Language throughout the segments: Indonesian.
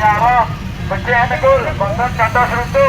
Ranyaro, Becik Tegul, Banten Kantor Seruntu.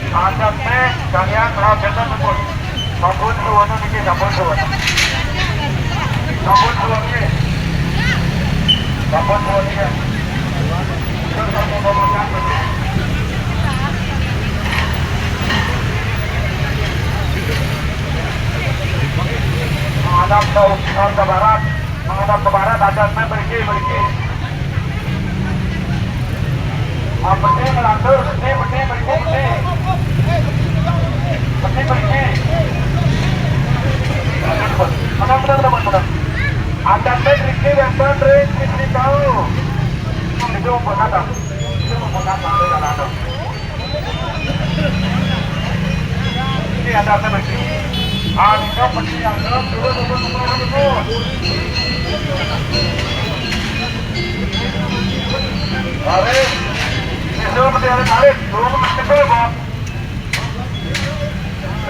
Ada teh kalian lawan tersebut. Sabun suwon ini sabun suwon. Sabun suwon ini. Sabun suwon ini. Itu sabun pemotongan. Menghadap ke barat, ada teh beriki. Peti melantur, peti beriki. Ada teh Riki dan Tandri istri tahu. Itu memperkata. Ini ada teh Riki. Ini peti yang dalam turun. Tarik. Itu peti yang tarik. Turun ke bawah.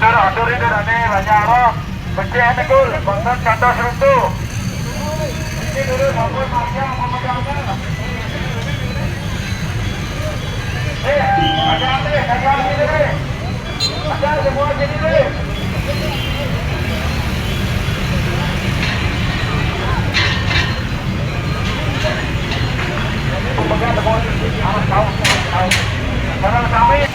Atur ini Ranyaro, Becik Tegul, Banten Kantor Seruntu. Ini dulu sabun marga pemegangnya. Ada semua jadi deh. Pemegang semua awas tahu. Sekarang sampai.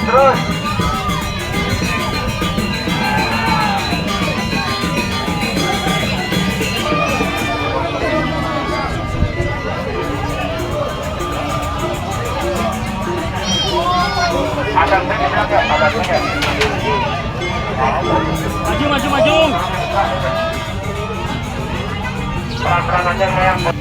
Terus. Ada sedikit. Maju. Pelan-pelan aja yang menang.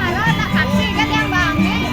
Malo, nakaksi ka yang bangin.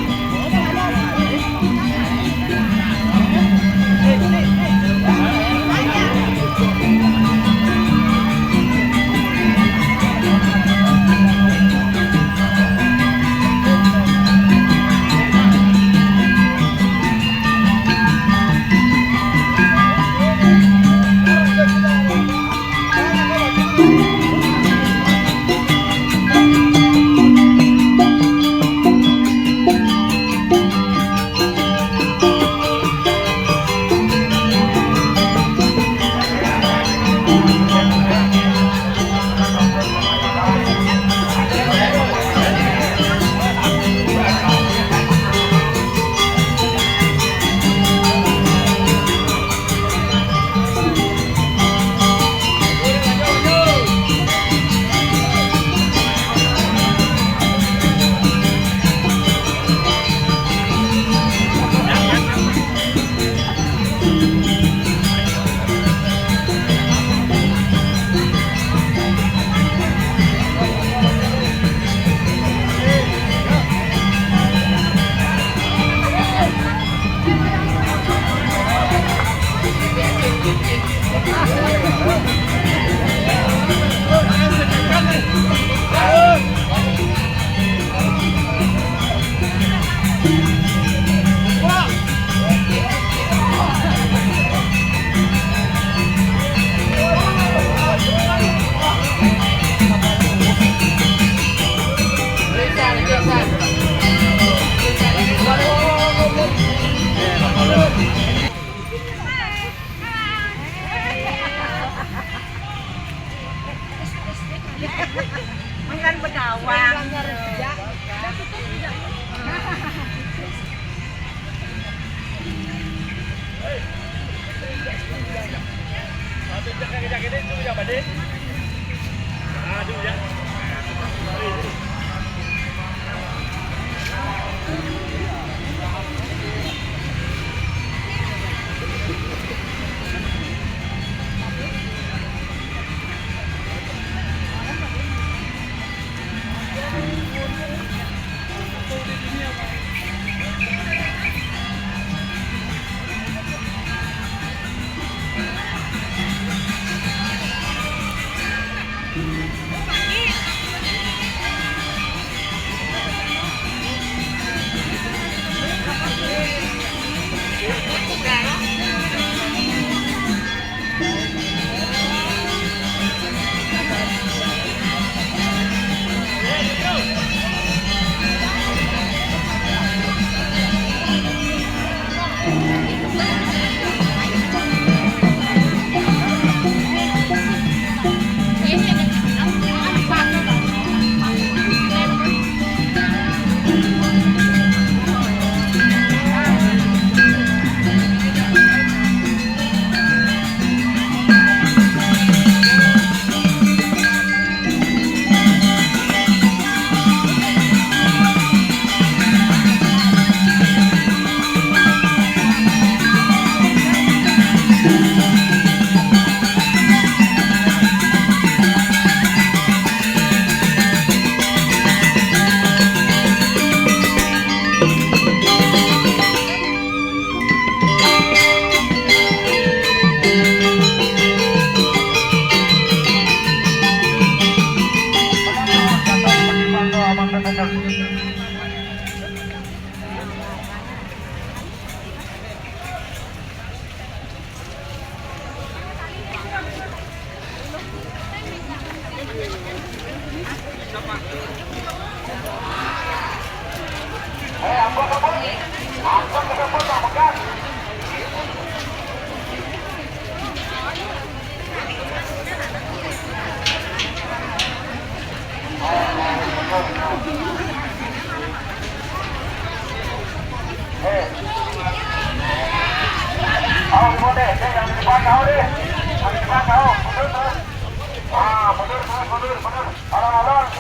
Makan bedawang.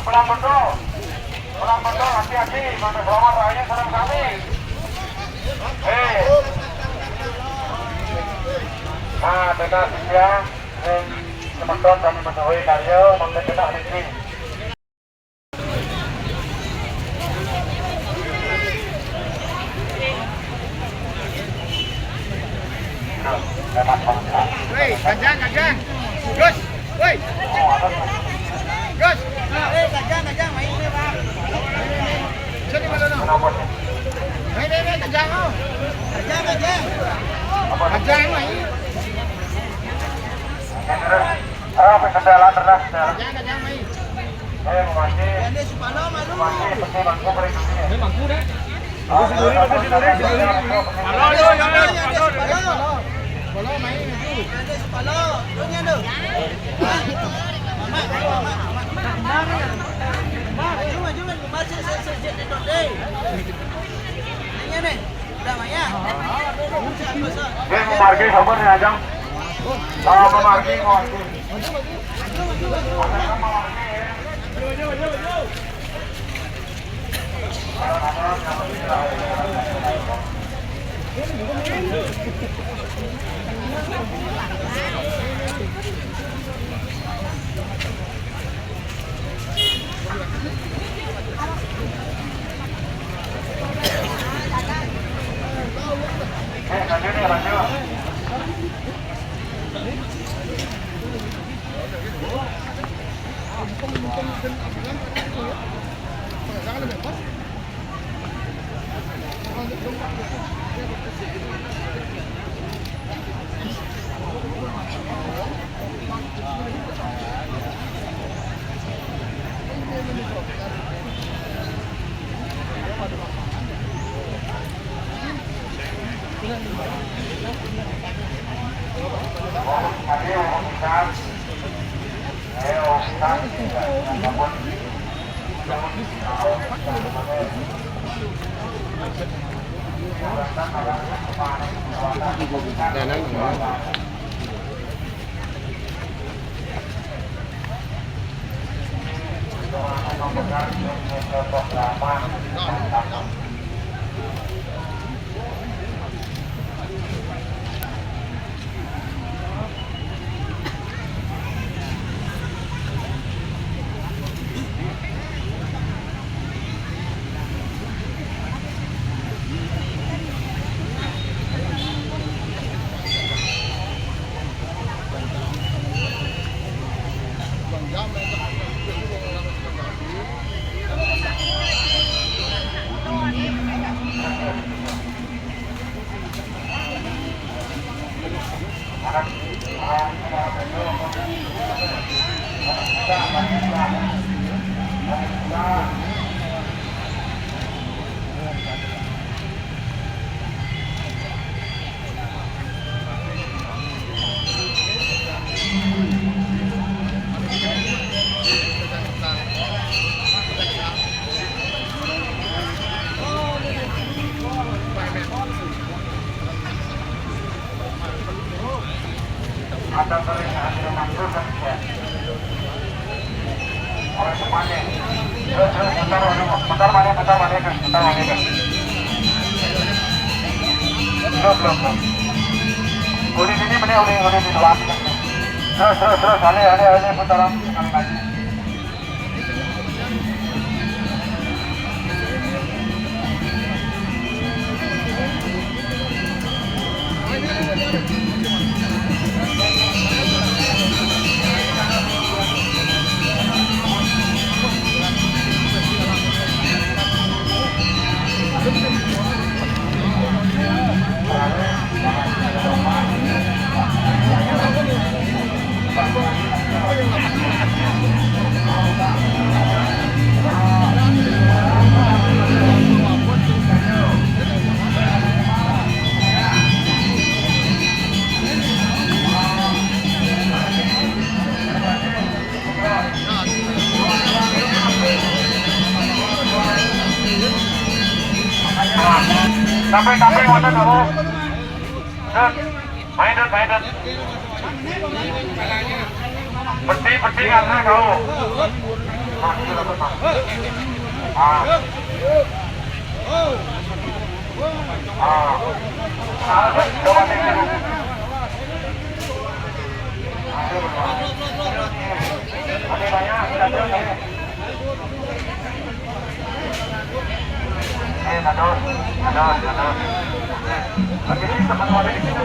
pulang betul, hati-hati, mana selamat raya serang kami. Nah, tekan ya, teman-teman kami menuhi karya, mungkin kita ini. Woi, ganjang. Gus, woi. Gus. Ganjang main ini, Pak. Sini mana no? Main, ganjang oh. Ganjang. Ganjang main. Kendala terus. Ganjang main. Masih. Ini supano malu. Masih penting bangku berikutnya. Ini bangku dah. Palo main itu. Ada palo, punya tu. Maju, masih sejak di doi. Ini ni, dah Maya. Dia mau marking sabar ni Ajang. Mau marking. Lanjut. Ada pernyataan yang mantul kan ya. Oleh semuanya. Bentar mana kan. Belum. Ulin ini mana ulin di luar. Terus, ale putaran kami lagi. Tapi wonten dulu. Main. Peti karena kau. Maju dapat Pak. Ah. Coba tinggal. Ada banyak, sudah terus. Dados. Lagi sih teman ada di situ.